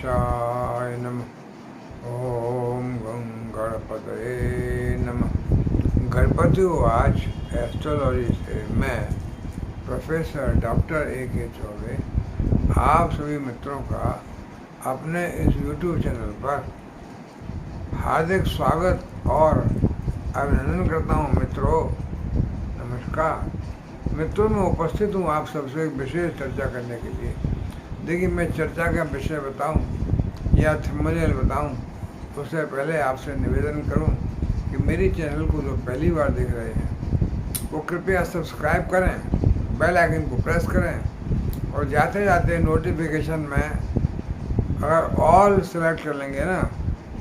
गणेशाय नमः। ओम गं गणपतये नमः। गणपति को आज एस्ट्रोलॉजी से मैं प्रोफेसर डॉक्टर A.K. चौबे आप सभी मित्रों का अपने इस YouTube चैनल पर हार्दिक स्वागत और अभिनंदन करता हूँ। मित्रों नमस्कार। मित्रों मैं उपस्थित हूँ आप सबसे एक विशेष चर्चा करने के लिए। देखिए मैं चर्चा का विषय बताऊं या थंबनेल बताऊं उससे पहले आपसे निवेदन करूं कि मेरी चैनल को जो पहली बार देख रहे हैं वो कृपया सब्सक्राइब करें, बेल आइकन को प्रेस करें और जाते जाते नोटिफिकेशन में अगर ऑल सेलेक्ट कर लेंगे ना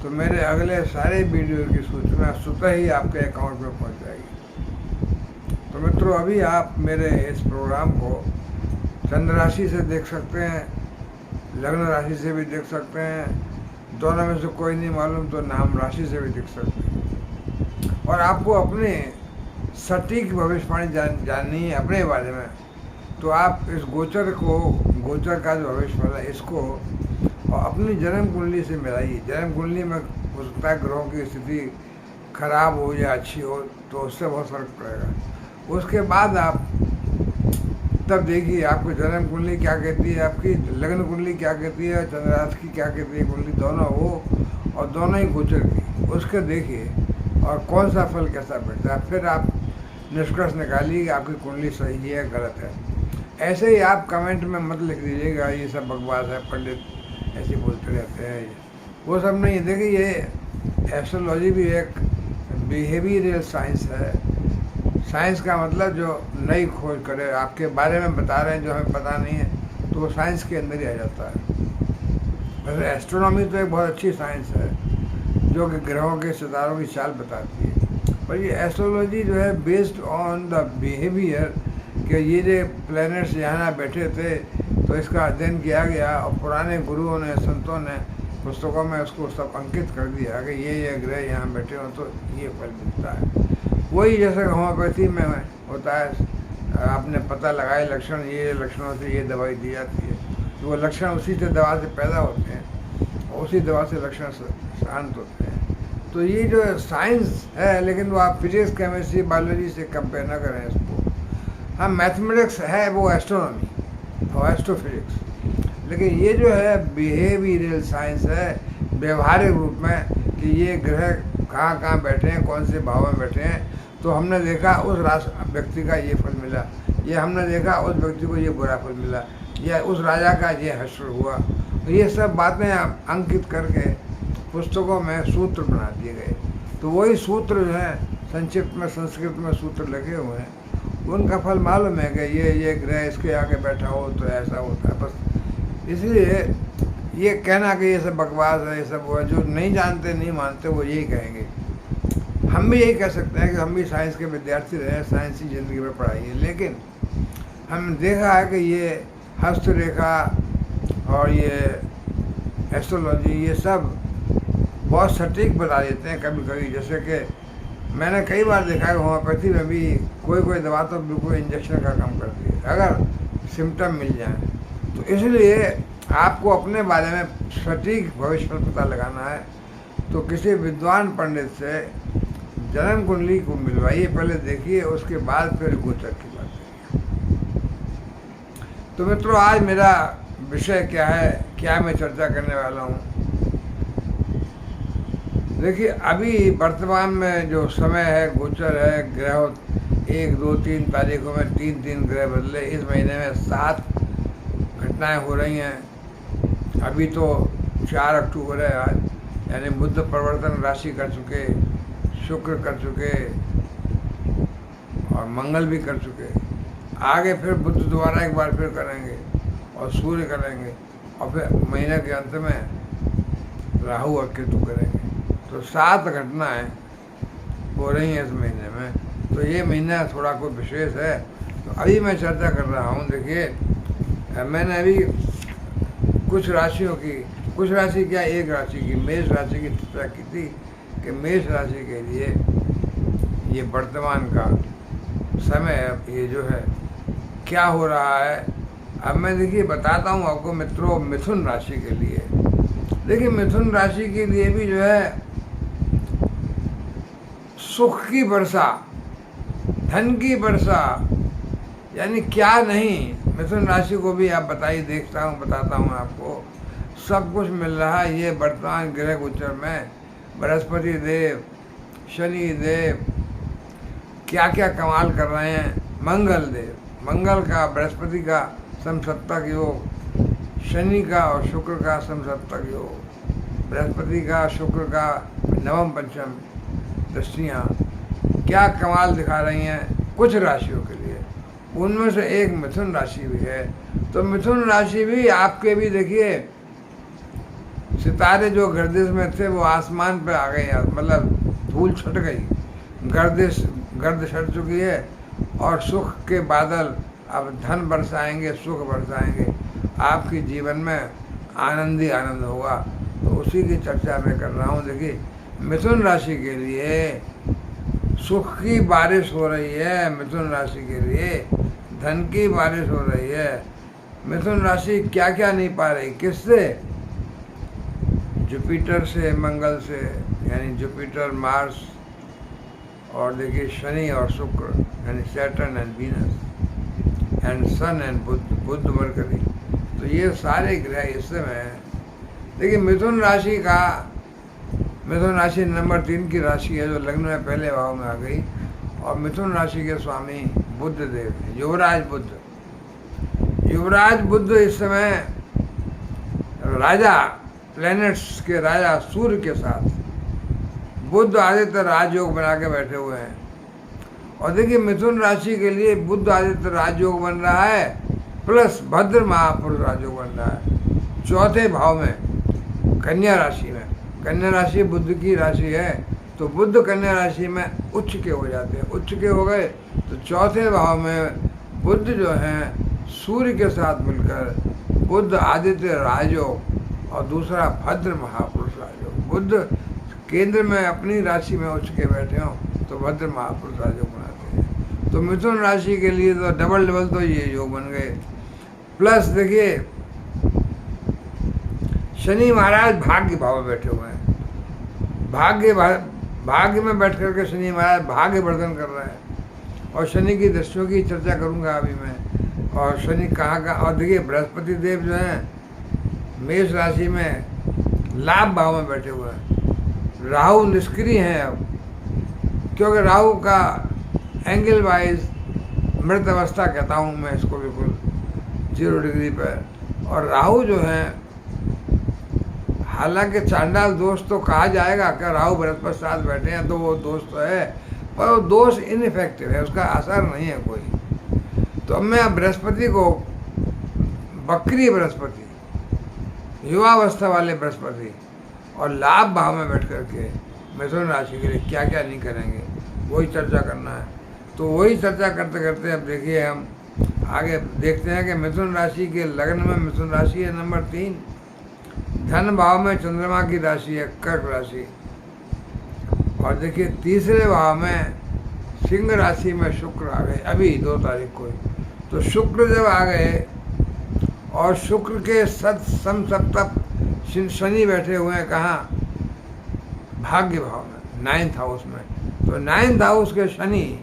तो मेरे अगले सारे वीडियो की सूचना स्वतः ही आपके अकाउंट में पहुंच जाएगी। तो मित्रों अभी आप मेरे इस प्रोग्राम को चंद्र राशि से देख सकते हैं, लग्न राशि से भी देख सकते हैं, दोनों में से कोई नहीं मालूम तो नाम राशि से भी देख सकते हैं। और आपको अपने सटीक भविष्यवाणी जाननी है अपने बारे में तो आप इस गोचर का जो भविष्यफल है इसको और अपनी जन्म कुंडली से मिलाइए। जन्म कुंडली में हो सकता है ग्रहों की स्थिति खराब हो या अच्छी हो तो उससे बहुत फर्क पड़ेगा। उसके बाद आप तब देखिए आपकी जन्म कुंडली क्या कहती है, आपकी लग्न कुंडली क्या कहती है, चंद्र राशि की क्या कहती है कुंडली, दोनों हो और दोनों ही गोचर की उसके देखिए और कौन सा फल कैसा बैठता है, फिर आप निष्कर्ष निकालिए कि आपकी कुंडली सही है गलत है। ऐसे ही आप कमेंट में मत लिख दीजिएगा ये सब बकवास है, पंडित ऐसे बोलते रहते हैं, वो सब नहीं। देखिए ये एस्ट्रोलॉजी भी एक बिहेवियरल साइंस है। साइंस का मतलब जो नई खोज करे आपके बारे में बता रहे हैं जो हमें पता नहीं है तो वो साइंस के अंदर ही आ जाता है। वैसे एस्ट्रोनॉमी तो एक बहुत अच्छी साइंस है जो कि ग्रहों के सितारों की चाल बताती है, पर ये एस्ट्रोलॉजी जो है बेस्ड ऑन द बिहेवियर कि ये जो प्लैनेट्स यहाँ बैठे थे तो इसका अध्ययन किया गया और पुराने गुरुओं ने संतों ने पुस्तकों में उसको सब अंकित कर दिया कि ये ग्रह यहाँ बैठे हो तो ये फल मिलता है। वही जैसे होम्योपैथी में होता है, आपने पता लगाए लक्षण, ये लक्षणों से ये दवाई दी जाती है तो वो लक्षण उसी से दवा से पैदा होते हैं और उसी दवा से लक्षण शांत होते हैं। तो ये जो साइंस है लेकिन वो आप फिजिक्स केमिस्ट्री बायोलॉजी से कंपेयर ना करें इसको। हाँ मैथमेटिक्स है वो एस्ट्रोनॉमी और एस्ट्रोफिजिक्स, लेकिन ये जो है बिहेवियरल साइंस है व्यवहारिक रूप में कि ये ग्रह कहाँ कहाँ बैठे हैं, कौन से भाव में बैठे हैं। तो हमने देखा उस व्यक्ति का ये फल मिला, ये हमने देखा उस व्यक्ति को ये बुरा फल मिला, या उस राजा का ये हश्र हुआ। तो ये सब बातें अंकित करके पुस्तकों में सूत्र बना दिए गए। तो वही सूत्र जो है संक्षिप्त में संस्कृत में सूत्र लगे हुए हैं, उनका फल मालूम है कि ये ग्रह इसके आगे बैठा हो तो ऐसा होता है। बस इसलिए ये कहना कि ये सब बकवास है, ये सब वो है, जो नहीं जानते नहीं मानते वो यही कहेंगे। हम भी यही कह सकते हैं कि हम भी साइंस के विद्यार्थी रहे, साइंस की ज़िंदगी में पढ़ाई है, लेकिन हमने देखा है कि ये हस्तरेखा और ये एस्ट्रोलॉजी ये सब बहुत सटीक बता देते हैं कभी कभी। जैसे कि मैंने कई बार देखा है होम्योपैथी में भी कोई दवा तो बिल्कुल इंजेक्शन का काम करती है अगर सिम्टम मिल जाए। तो इसलिए आपको अपने बारे में सटीक भविष्य पर पता लगाना है तो किसी विद्वान पंडित से जन्म कुंडली को मिलवाइए, पहले देखिए उसके बाद फिर गोचर की बात करिए। तो मित्रों आज मेरा विषय क्या है, क्या मैं चर्चा करने वाला हूँ। देखिए अभी वर्तमान में जो समय है गोचर है, ग्रह 1, 2, 3 तारीखों में 3 ग्रह बदले। इस महीने में 7 घटनाएं हो रही हैं। अभी तो 4 अक्टूबर है आज, यानी बुध परिवर्तन राशि कर चुके, शुक्र कर चुके और मंगल भी कर चुके। आगे फिर बुध दोबारा एक बार फिर करेंगे और सूर्य करेंगे और फिर महीने के अंत में राहु और केतु करेंगे। तो 7 घटनाएं हो रही हैं इस महीने में। तो ये महीना थोड़ा कोई विशेष है तो अभी मैं चर्चा कर रहा हूँ। देखिए मैंने अभी कुछ राशि क्या एक राशि की मेष राशि की चर्चा की थी कि मेष राशि के लिए ये वर्तमान का समय ये जो है क्या हो रहा है। अब मैं देखिए बताता हूँ आपको मित्रों मिथुन राशि के लिए देखिए मिथुन राशि के लिए भी जो है सुख की वर्षा, धन की वर्षा, यानी क्या नहीं, मिथुन राशि को भी आप बताइए, बताता हूँ आपको, सब कुछ मिल रहा है। ये वर्तमान ग्रह गोचर में बृहस्पति देव, शनि देव क्या क्या कमाल कर रहे हैं। मंगल देव, मंगल का बृहस्पति का समसप्तक योग, शनि का और शुक्र का समसप्तक योग, बृहस्पति का शुक्र का नवम पंचम दृष्टियाँ क्या कमाल दिखा रही हैं कुछ राशियों के लिए। उनमें से एक मिथुन राशि भी है। तो मिथुन राशि भी आपके भी देखिए, सितारे जो गर्दिश में थे वो आसमान पे आ गए, मतलब धूल छट गई, गर्द छट चुकी है, और सुख के बादल अब धन बरसाएंगे, सुख बरसाएंगे, आपके जीवन में आनंद ही आनंद होगा। तो उसी की चर्चा मैं कर रहा हूँ। देखिए मिथुन राशि के लिए सुख की बारिश हो रही है, मिथुन राशि के लिए धन की बारिश हो रही है। मिथुन राशि क्या क्या नहीं पा रही, किससे? जुपिटर से, मंगल से, यानी जुपिटर मार्स, और देखिए शनि और शुक्र यानी Saturn and Venus and sun and Budh Mercury. तो ये सारे ग्रह इस समय हैं। देखिए मिथुन राशि नंबर 3 की राशि है, जो लग्न में पहले भाव में आ गई, और मिथुन राशि के स्वामी बुध देव हैं, युवराज बुध इस समय राजा, प्लैनेट्स के राजा सूर्य के साथ बुध आदित्य राजयोग बना के बैठे हुए हैं। और देखिए मिथुन राशि के लिए बुध आदित्य राजयोग बन रहा है, प्लस भद्र महापुरुष राजयोग बन रहा है चौथे भाव में, कन्या राशि में। कन्या राशि बुध की राशि है, तो बुध कन्या राशि में उच्च के हो जाते हैं। उच्च के हो गए तो चौथे भाव में बुध जो हैं सूर्य के साथ मिलकर बुध आदित्य राजयोग और दूसरा भद्र महापुरुष राजयोग। बुध केंद्र में अपनी राशि में उच्च के बैठे हों तो भद्र महापुरुष राजयोग बनाते हैं। तो मिथुन राशि के लिए तो डबल तो ये योग बन गए। प्लस देखिए शनि महाराज भाग्य भाव में बैठे हुए हैं, भाग्य में बैठ करके शनि महाराज भाग्य वर्धन कर रहे हैं। और शनि की दृष्टियों की चर्चा करूंगा अभी मैं, और शनि कहाँ और देखिए बृहस्पति देव जो हैं मेष राशि में लाभ भाव में बैठे हुए हैं। राहु निष्क्रिय हैं अब, क्योंकि राहु का एंगल वाइज मृत अवस्था कहता हूँ मैं इसको, बिल्कुल 0 डिग्री पर। और राहु जो है, हालांकि चांडाल दोष तो कहा जाएगा कि राहु बृहस्पति साथ बैठे हैं तो वो दोष तो है, पर वो दोष इनइफेक्टिव है, उसका असर नहीं है कोई। तो अब मैं बृहस्पति को, बकरी बृहस्पति, युवावस्था वाले बृहस्पति और लाभ भाव में बैठ करके मिथुन राशि के लिए क्या क्या नहीं करेंगे, वही चर्चा करना है। तो वही चर्चा करते करते अब देखिए हम आगे देखते हैं कि मिथुन राशि के लग्न में, मिथुन राशि है नंबर 3, धन भाव में चंद्रमा की राशि है कर्क राशि, और देखिए तीसरे भाव में सिंह राशि में शुक्र आ गए अभी 2 तारीख को। तो शुक्र जब आ गए और शुक्र के समसप्तक शनि बैठे हुए हैं कहाँ, भाग्य भाव में, 9th हाउस में। तो 9th हाउस के शनि,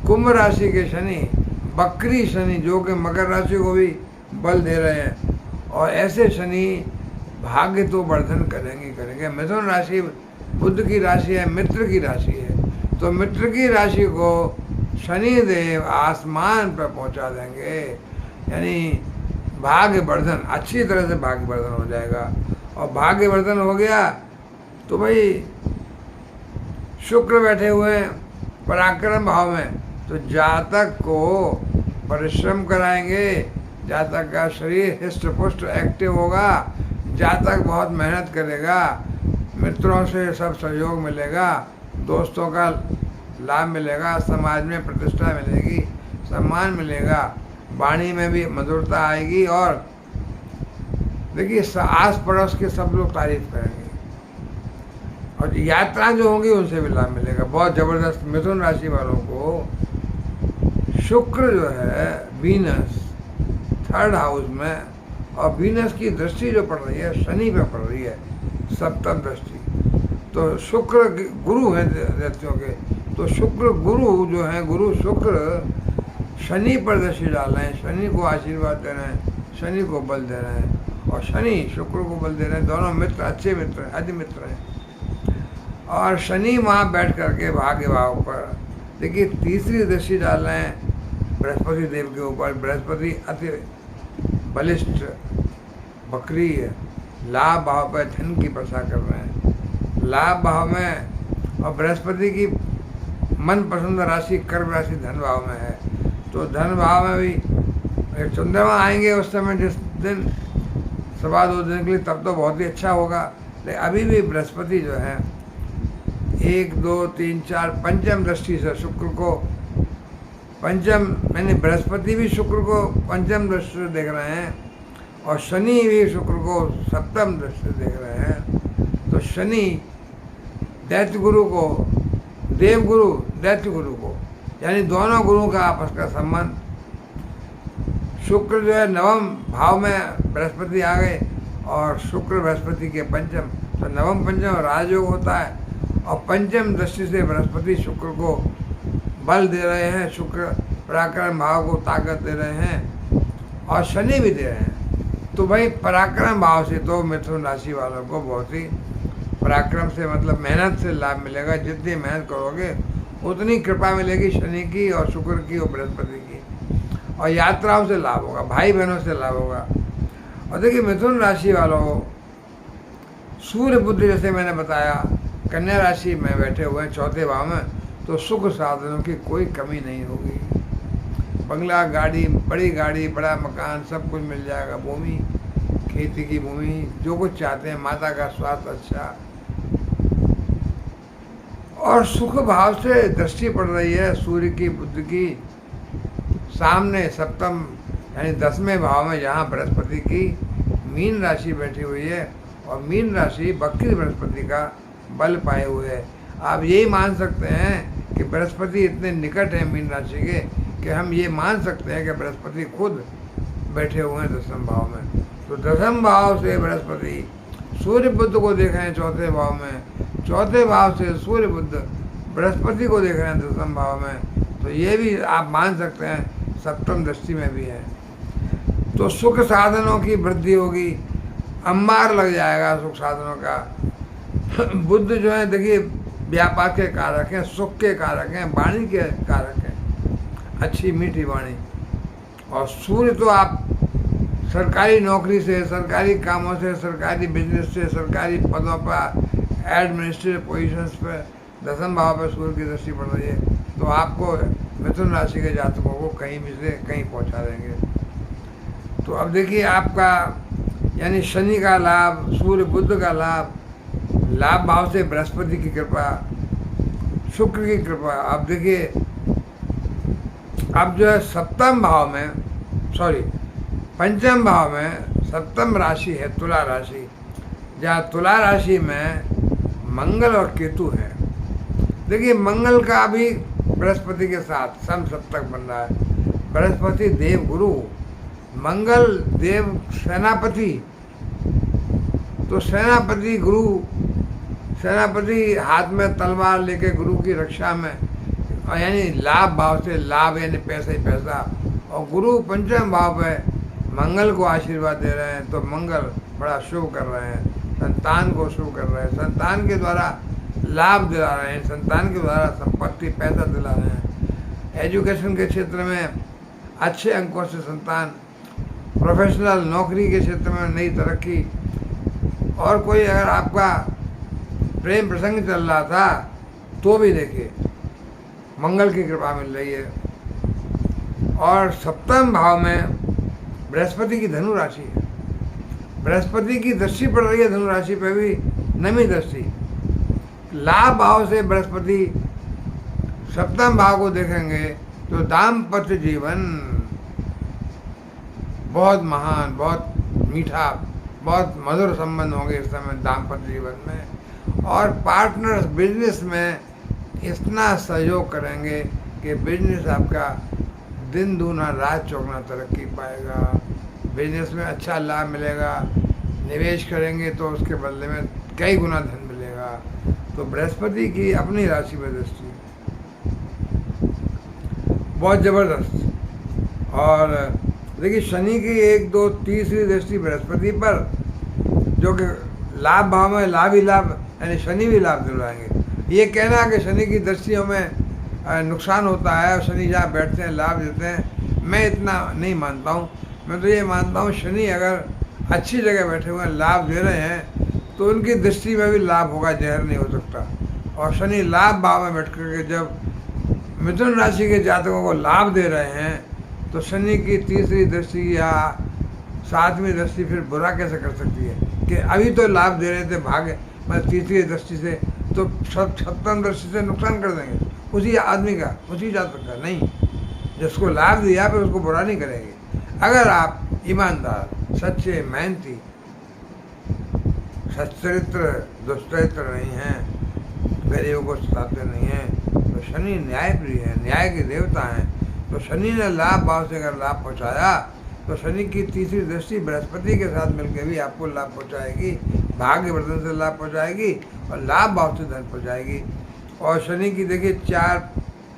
कुंभ राशि के शनि, बकरी शनि जो कि मकर राशि को भी बल दे रहे हैं, और ऐसे शनि भाग्य तो वर्धन करेंगे। मिथुन राशि बुध की राशि है, मित्र की राशि है, तो मित्र की राशि को शनि देव आसमान पर पहुंचा देंगे, यानी भाग्य वर्धन, अच्छी तरह से भाग्य वर्धन हो जाएगा। और भाग्य वर्धन हो गया तो भाई शुक्र बैठे हुए हैं पराक्रम भाव में, तो जातक को परिश्रम कराएंगे, जातक का शरीर हृष्ट पुष्ट एक्टिव होगा, जातक बहुत मेहनत करेगा, मित्रों से सब सहयोग मिलेगा, दोस्तों का लाभ मिलेगा, समाज में प्रतिष्ठा मिलेगी, सम्मान मिलेगा, वाणी में भी मधुरता आएगी, और देखिए आस पड़ोस के सब लोग तारीफ करेंगे, और यात्रा जो होंगी उनसे भी लाभ मिलेगा बहुत ज़बरदस्त। मिथुन राशि वालों को शुक्र जो है वीनस 3rd हाउस में, और वीनस की दृष्टि जो पड़ रही है शनि पे पड़ रही है, सप्तम दृष्टि। तो शुक्र गुरु हैं दैत्यों के, तो शुक्र गुरु जो हैं, गुरु शुक्र शनि पर दृष्टि डाल रहे हैं, शनि को आशीर्वाद दे रहे हैं, शनि को बल दे रहे हैं, और शनि शुक्र को बल दे रहे हैं। दोनों मित्र अच्छे मित्र हैं, अधि मित्र हैं। और शनि वहाँ बैठ करके भाग्य भाव पर देखिए तीसरी दृष्टि डाल रहे हैं बृहस्पति देव के ऊपर। बृहस्पति अति बलिष्ठ बकरी है, लाभ भाव पर धन की वर्षा कर रहे हैं। लाभ भाव में और बृहस्पति की मनपसंद राशि कर्म राशि धन भाव में है, तो धन भाव में भी एक चंद्रमा आएंगे उस समय, जिस दिन सवा 2 दिन के लिए, तब तो बहुत ही अच्छा होगा। लेकिन अभी भी बृहस्पति जो है 1 2 3 4 पंचम दृष्टि से शुक्र को पंचम, मैंने बृहस्पति भी शुक्र को पंचम दृष्टि से देख रहे हैं, और शनि भी शुक्र को सप्तम दृष्टि से देख रहे हैं। तो शनि दैत्य गुरु को, देव गुरु दैत्य गुरु को, यानी दोनों गुरुओं का आपस का संबंध। शुक्र जो है नवम भाव में बृहस्पति आ गए, और शुक्र बृहस्पति के पंचम, तो नवम पंचम राजयोग होता है, और पंचम दृष्टि से बृहस्पति शुक्र को बल दे रहे हैं, शुक्र पराक्रम भाव को ताकत दे रहे हैं, और शनि भी दे रहे हैं। तो भाई पराक्रम भाव से तो मिथुन राशि वालों को बहुत ही पराक्रम से मतलब मेहनत से लाभ मिलेगा। जितनी मेहनत करोगे उतनी कृपा मिलेगी शनि की और शुक्र की और बृहस्पति की, और यात्राओं से लाभ होगा, भाई बहनों से लाभ होगा। और देखिए मिथुन राशि वालों, सूर्य बुध जैसे मैंने बताया कन्या राशि में बैठे हुए हैं चौथे भाव में, तो सुख साधनों की कोई कमी नहीं होगी। बंगला, गाड़ी, बड़ी गाड़ी, बड़ा मकान, सब कुछ मिल जाएगा। भूमि, खेती की भूमि, जो कुछ चाहते हैं, माता का स्वास्थ्य अच्छा, और सुख भाव से दृष्टि पड़ रही है सूर्य की, बुध की सामने सप्तम यानी 10वें भाव में, जहाँ बृहस्पति की मीन राशि बैठी हुई है, और मीन राशि बकरी बृहस्पति का बल पाए हुए है। आप यही मान सकते हैं कि बृहस्पति इतने निकट है मीन राशि के कि हम ये मान सकते हैं कि बृहस्पति खुद बैठे हुए हैं 10वें भाव में। तो 10वें भाव से बृहस्पति सूर्य बुध को देख रहे हैं चौथे भाव में, चौथे भाव से सूर्य बुध बृहस्पति को देख रहे हैं 10वें भाव में, तो ये भी आप मान सकते हैं सप्तम दृष्टि में भी है। तो सुख साधनों की वृद्धि होगी, अंबार लग जाएगा सुख साधनों का। बुध जो है देखिए व्यापार के कारक हैं, सुख के कारक हैं, वाणी के कारक हैं, अच्छी मीठी वाणी। और सूर्य तो आप सरकारी नौकरी से, सरकारी कामों से, सरकारी बिजनेस से, सरकारी पदों पर, एडमिनिस्ट्रेटिव पोजीशंस पर 10वें भाव पर सूर्य की दृष्टि पड़ रही है, तो आपको मिथुन राशि के जातकों को कहीं भी से कहीं पहुंचा देंगे। तो अब देखिए आपका यानी शनि का लाभ, सूर्य बुध का लाभ, लाभ भाव से बृहस्पति की कृपा, शुक्र की कृपा। अब देखिए अब जो है सप्तम भाव में, सॉरी पंचम भाव में सप्तम राशि है तुला राशि, जहाँ तुला राशि में मंगल और केतु है। देखिए मंगल का भी बृहस्पति के साथ समसप्तक बन रहा है। बृहस्पति देव गुरु, मंगल देव सेनापति, तो सेनापति गुरु, सेनापति हाथ में तलवार लेके गुरु की रक्षा में, और यानी लाभ भाव से लाभ यानी पैसा ही पैसा, और गुरु पंचम भाव पे मंगल को आशीर्वाद दे रहे हैं, तो मंगल बड़ा शुभ कर रहे हैं, संतान को शुभ कर रहे हैं, संतान के द्वारा लाभ दिला रहे हैं, संतान के द्वारा संपत्ति पैसा दिला रहे हैं। एजुकेशन के क्षेत्र में अच्छे अंकों से संतान, प्रोफेशनल नौकरी के क्षेत्र में नई तरक्की, और कोई अगर आपका प्रेम प्रसंग चल रहा था तो भी देखिए मंगल की कृपा मिल रही है। और सप्तम भाव में बृहस्पति की धनु राशि है, बृहस्पति की दृष्टि पड़ रही है धनु राशि पे भी, नवी दृष्टि। लाभ भाव से बृहस्पति सप्तम भाव को देखेंगे तो दाम्पत्य जीवन बहुत महान, बहुत मीठा, बहुत मधुर संबंध होंगे इस समय दाम्पत्य जीवन में। और पार्टनर्स बिजनेस में इतना सहयोग करेंगे कि बिजनेस आपका दिन दूना रात चौगुना तरक्की पाएगा, बिजनेस में अच्छा लाभ मिलेगा। निवेश करेंगे तो उसके बदले में कई गुना धन मिलेगा। तो बृहस्पति की अपनी राशि में दृष्टि बहुत ज़बरदस्त। और देखिए शनि की 1, 2, तीसरी दृष्टि बृहस्पति पर, जो कि लाभ भाव में लाभ ही लाभ, यानी शनि भी लाभ दिलवाएंगे। ये कहना कि शनि की दृष्टियों में नुकसान होता है और शनि जहाँ बैठते हैं लाभ देते हैं, मैं इतना नहीं मानता हूँ। मैं तो ये मानता हूँ शनि अगर अच्छी जगह बैठे हुए हैं, लाभ दे रहे हैं, तो उनकी दृष्टि में भी लाभ होगा, जहर नहीं हो सकता। और शनि लाभ भाव में बैठ करके जब मिथुन राशि के जातकों को लाभ दे रहे हैं, तो शनि की तीसरी दृष्टि या 7वीं दृष्टि फिर बुरा कैसे कर सकती है कि अभी तो लाभ दे रहे थे भाग्य, मतलब तीसरी दृष्टि से, तो 7वीं दृष्टि से नुकसान कर देंगे उसी आदमी का, उसी जातक का। नहीं, जिसको लाभ दिया फिर उसको बुरा नहीं करेंगे। अगर आप ईमानदार, सच्चे, मेहनती, सच्चरित्र दुष्चरित्र नहीं हैं, गरीबों को सताते नहीं हैं, तो शनि न्याय प्रिय है, न्याय के देवता हैं। तो शनि ने लाभ भाव से अगर लाभ पहुँचाया, तो शनि की तीसरी दृष्टि बृहस्पति के साथ मिलकर भी आपको लाभ पहुँचाएगी, भाग्य वर्धन से लाभ पहुँचाएगी और लाभ भाव से धन पहुँचाएगी। और शनि की देखिए 4,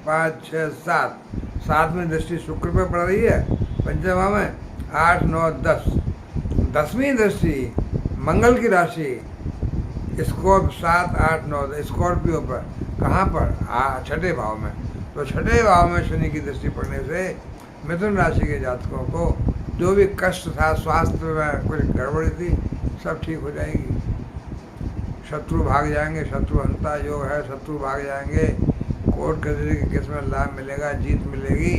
5, 6, 7 में दृष्टि शुक्र पे पड़ रही है, पंचम भाव में 8, 9, 10। 10वीं दृष्टि मंगल की राशि स्कॉर्प 7, 8, 9 स्कॉर्पियो पर, कहाँ पर? 6ठे भाव में। तो 6ठे भाव में शनि की दृष्टि पड़ने से मिथुन राशि के जातकों को जो भी कष्ट था, स्वास्थ्य में कुछ गड़बड़ी थी, सब ठीक हो जाएगी। शत्रु भाग जाएंगे, शत्रु हंता योग है, शत्रु भाग जाएंगे, कोर्ट कचहरी के केस में लाभ मिलेगा, जीत मिलेगी।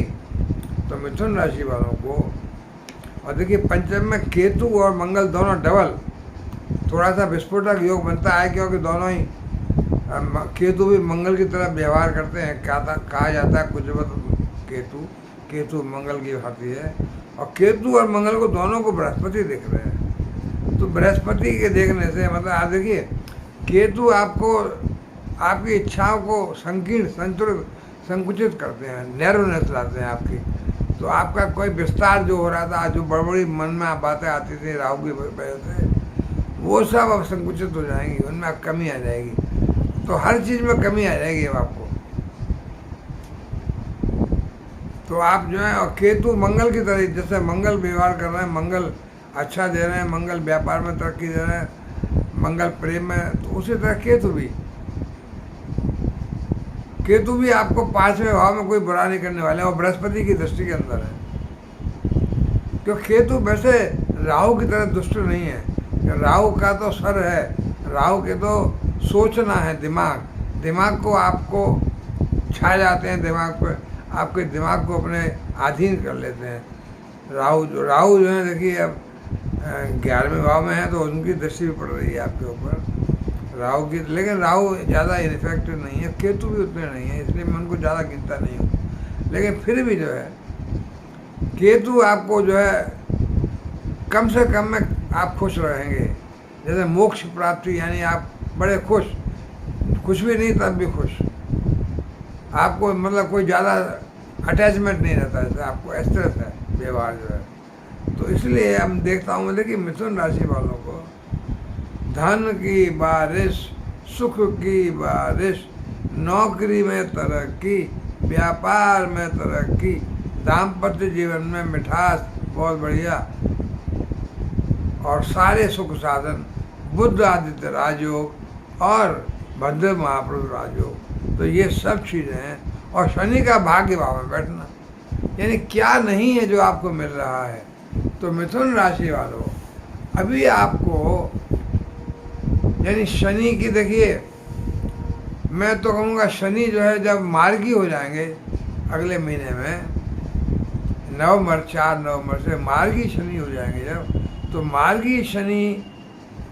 तो मिथुन राशि वालों को, और देखिए पंचम में केतु और मंगल दोनों डबल, थोड़ा सा विस्फोटक योग बनता है, क्योंकि दोनों ही केतु भी मंगल की तरफ व्यवहार करते हैं। कहा जाता है कुछ केतु मंगल की भांति है, और केतु और मंगल को दोनों को बृहस्पति देख रहे हैं। तो बृहस्पति के देखने से मतलब आप देखिए, केतु आपको आपकी इच्छाओं को संकीर्ण संकुचित करते हैं, नैरोनेस लाते हैं आपकी। तो आपका कोई विस्तार जो हो रहा था, जो बड़ी मन में बातें आती थी राहु की वजह से, वो सब अब संकुचित हो जाएंगी, उनमें अब कमी आ जाएगी। तो हर चीज़ में कमी आ जाएगी अब आपको। तो आप जो है, और केतु मंगल की तरह, जैसे मंगल व्यवहार कर रहे हैं, मंगल अच्छा दे रहे हैं, मंगल व्यापार में तरक्की दे रहे हैं, मंगल प्रेम में, तो उसी तरह केतु भी आपको 5वें भाव में कोई बुरा नहीं करने वाले हैं, और बृहस्पति की दृष्टि के अंदर है। क्योंकि केतु वैसे राहु की तरह दुष्ट नहीं है। राहु का तो सर है, राहु के तो सोचना है, दिमाग को आपको छा जाते हैं, दिमाग पर आपके दिमाग को अपने अधीन कर लेते हैं। राहु जो है देखिए, अब 11वें भाव में है, तो उनकी दृष्टि भी पड़ रही है आपके ऊपर राहु की। लेकिन राहु ज़्यादा इफेक्टिव नहीं है, केतु भी उतने नहीं है, इसलिए मैं उनको ज़्यादा गिनता नहीं हूँ। लेकिन फिर भी जो है, केतु आपको जो है कम से कम में आप खुश रहेंगे। जैसे मोक्ष प्राप्ति, यानी आप बड़े कुछ भी नहीं तब भी खुश, आपको मतलब कोई ज़्यादा अटैचमेंट नहीं रहता है, आपको स्ट्रेस है व्यवहार जो है। तो इसलिए हम देखता हूँ कि मिथुन राशि वालों को धन की बारिश, सुख की बारिश, नौकरी में तरक्की, व्यापार में तरक्की, दाम्पत्य जीवन में मिठास बहुत बढ़िया, और सारे सुख साधन, बुद्ध आदित्य राजयोग और भद्र महापुरुष राजयोग, तो ये सब चीज़ें हैं। और शनि का भाग्य भाव में बैठना, यानी क्या नहीं है जो आपको मिल रहा है। तो मिथुन राशि वालों, अभी आपको यानी शनि की देखिए, मैं तो कहूँगा शनि जो है जब मार्गी हो जाएंगे अगले महीने में, 4 नवंबर से मार्गी शनि हो जाएंगे जब, तो मार्गी शनि,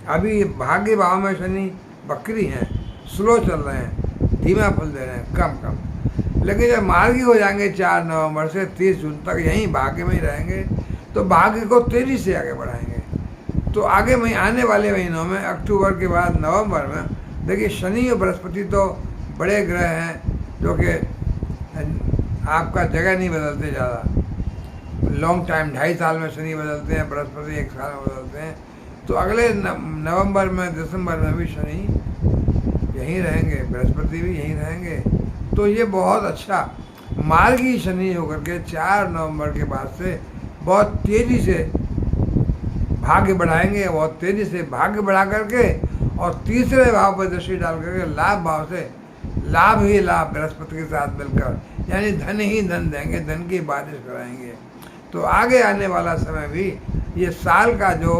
अभी भाग्य भाव में शनि बकरी हैं, स्लो चल रहे हैं, धीमा फल दे रहे हैं, कम। लेकिन जब मार्गी हो जाएंगे 4 नवंबर से 30 जून तक यहीं भाग्य में ही रहेंगे, तो भाग्य को तेजी से आगे बढ़ाएंगे। तो आगे में आने वाले महीनों में, अक्टूबर के बाद नवंबर में, देखिए शनि और बृहस्पति तो बड़े ग्रह हैं जो कि आपका जगह नहीं बदलते ज़्यादा, लॉन्ग टाइम, 2.5 साल में शनि बदलते हैं, बृहस्पति 1 साल में बदलते हैं। तो अगले नवंबर में, दिसंबर में भी शनि यहीं रहेंगे, बृहस्पति भी यहीं रहेंगे। तो ये बहुत अच्छा मार्गी शनि होकर के 4 नवंबर के बाद से बहुत तेज़ी से भाग्य बढ़ाएंगे, बहुत तेज़ी से भाग्य बढ़ा करके और तीसरे भाव पर दृष्टि डाल करके लाभ भाव से लाभ ही लाभ बृहस्पति के साथ मिलकर, यानी धन ही धन देंगे, धन की बारिश कराएंगे। तो आगे आने वाला समय भी, ये साल का जो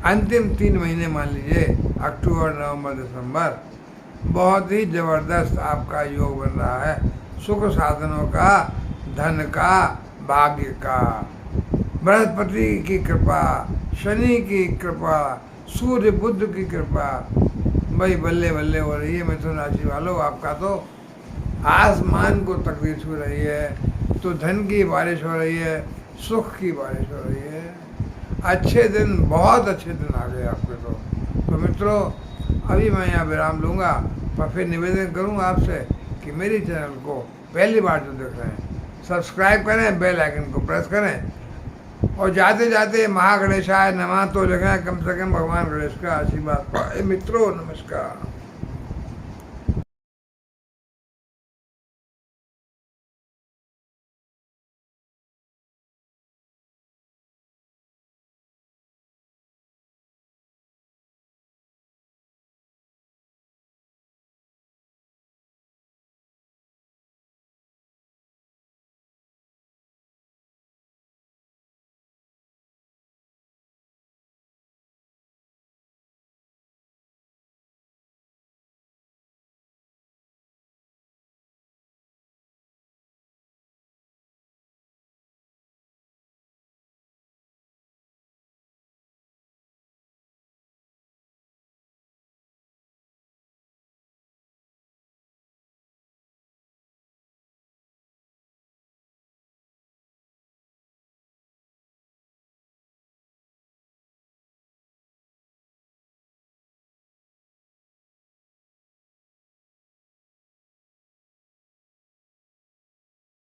अंतिम 3 महीने मान लीजिए, अक्टूबर, नवंबर, दिसंबर, बहुत ही ज़बरदस्त आपका योग बन रहा है, सुख साधनों का, धन का, भाग्य का। बृहस्पति की कृपा, शनि की कृपा, सूर्य बुध की कृपा, भाई बल्ले बल्ले हो रही है मिथुन राशि वालों। आपका तो आसमान को तकदीर छू रही है, तो धन की बारिश हो रही है, सुख की बारिश हो रही है। अच्छे दिन, बहुत अच्छे दिन आ गए आपके तो मित्रों, अभी मैं यहाँ विराम लूँगा, पर फिर निवेदन करूँगा आपसे कि मेरी चैनल को पहली बार जो देख रहे हैं, सब्सक्राइब करें, बेल आइकन को प्रेस करें, और जाते जाते महागणेशाय नमः तो लिखें, कम से कम भगवान गणेश का आशीर्वाद पाए। मित्रों नमस्कार।